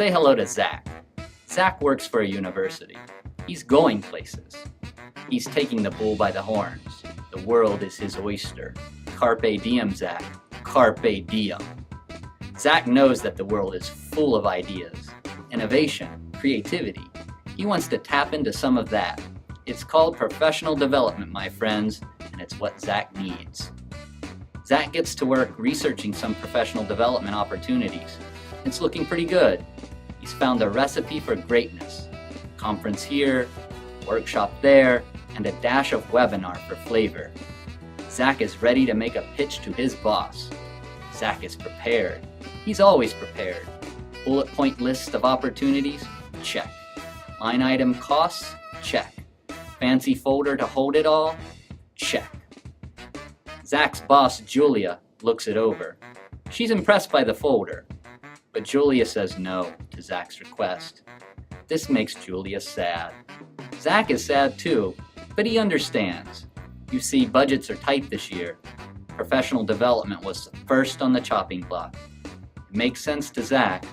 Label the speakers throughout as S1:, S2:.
S1: Say hello to Zach. Zach works for a university. He's going places. He's taking the bull by the horns. The world is his oyster. Carpe diem, Zach. Carpe diem. Zach knows that the world is full of ideas, innovation, creativity. He wants to tap into some of that. It's called professional development, my friends, and it's what Zach needs. Zach gets to work researching some professional development opportunities. It's looking pretty good. He's found a recipe for greatness. Conference here, workshop there, and a dash of webinar for flavor. Zach is ready to make a pitch to his boss. Zach is prepared. He's always prepared. Bullet point list of opportunities? Check. Line item costs? Check. Fancy folder to hold it all? Check. Zach's boss, Julia, looks it over. She's impressed by the folder, but Julia says no to Zach's request. This makes Julia sad. Zach is sad too, but he understands. You see, budgets are tight this year. Professional development was first on the chopping block. It makes sense to Zach.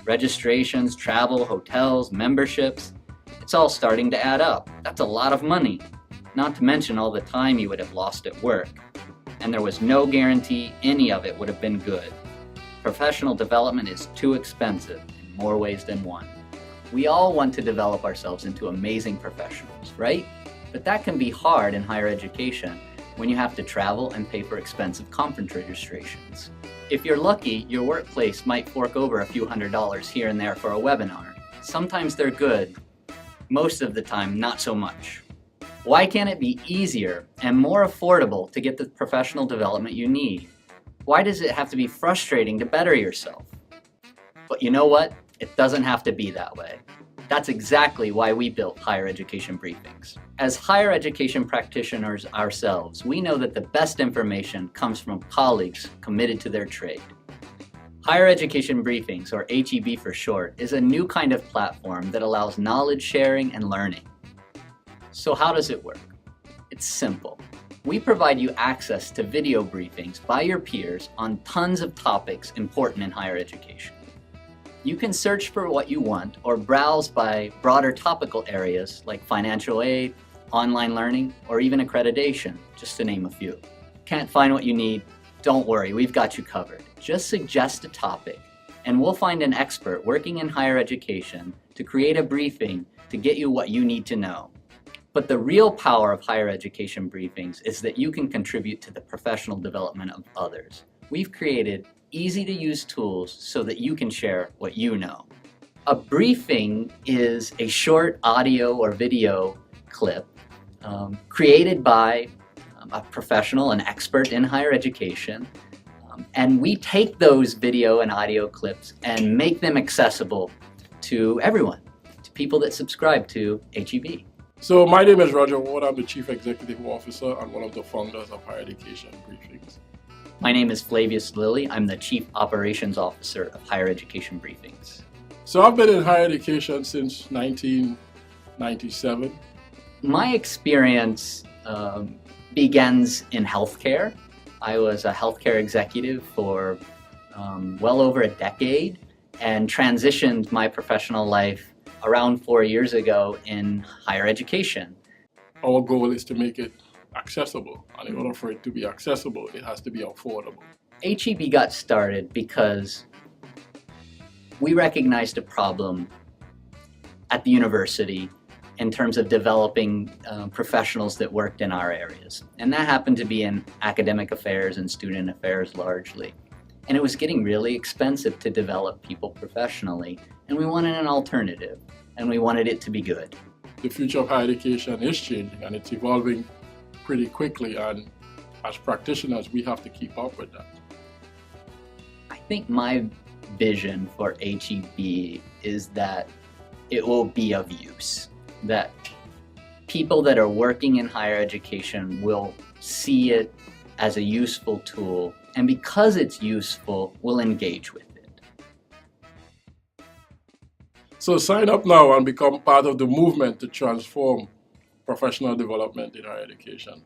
S1: Registrations, travel, hotels, memberships, it's all starting to add up. That's a lot of money, not to mention all the time you would have lost at work. And there was no guarantee any of it would have been good. Professional development is too expensive in more ways than one. We all want to develop ourselves into amazing professionals, right? But that can be hard in higher education when you have to travel and pay for expensive conference registrations. If you're lucky, your workplace might fork over a few $100s here and there for a webinar. Sometimes they're good, most of the time not so much. Why can't it be easier and more affordable to get the professional development you need? Why does it have to be frustrating to better yourself? But you know what? It doesn't have to be that way. That's exactly why we built Higher Education Briefings. As higher education practitioners ourselves, we know that the best information comes from colleagues committed to their trade. Higher Education Briefings, or HEB for short, is a new kind of platform that allows knowledge sharing and learning. So how does it work? It's simple. We provide you access to video briefings by your peers on tons of topics important in higher education. You can search for what you want or browse by broader topical areas like financial aid, online learning, or even accreditation, just to name a few. Can't find what you need? Don't worry, we've got you covered. Just suggest a topic, and we'll find an expert working in higher education to create a briefing to get you what you need to know. But the real power of higher education briefings is that you can contribute to the professional development of others. We've created easy-to-use tools so that you can share what you know. A briefing is a short audio or video clip created by a professional, an expert in higher education, and we take those video and audio clips and make them accessible to everyone, to people that subscribe to HEB.
S2: So my name is Roger Ward. I'm the Chief Executive Officer and one of the founders of Higher Education Briefings.
S1: My name is Flavius Lilly. I'm the Chief Operations Officer of Higher Education Briefings.
S2: So I've been in higher education since 1997.
S1: My experience begins in healthcare. I was a healthcare executive for well over a decade and transitioned my professional life around 4 years ago in higher education.
S2: Our goal is to make it accessible, and in order for it to be accessible, it has to be affordable.
S1: HEB got started because we recognized a problem at the university in terms of developing professionals that worked in our areas. And that happened to be in academic affairs and student affairs largely. And it was getting really expensive to develop people professionally, and we wanted an alternative, and we wanted it to be good.
S2: The future of higher education is changing, and it's evolving pretty quickly, and as practitioners, we have to keep up with that.
S1: I think my vision for HEB is that it will be of use, that people that are working in higher education will see it as a useful tool, and because it's useful, will engage with it.
S2: So sign up now and become part of the movement to transform professional development in higher education.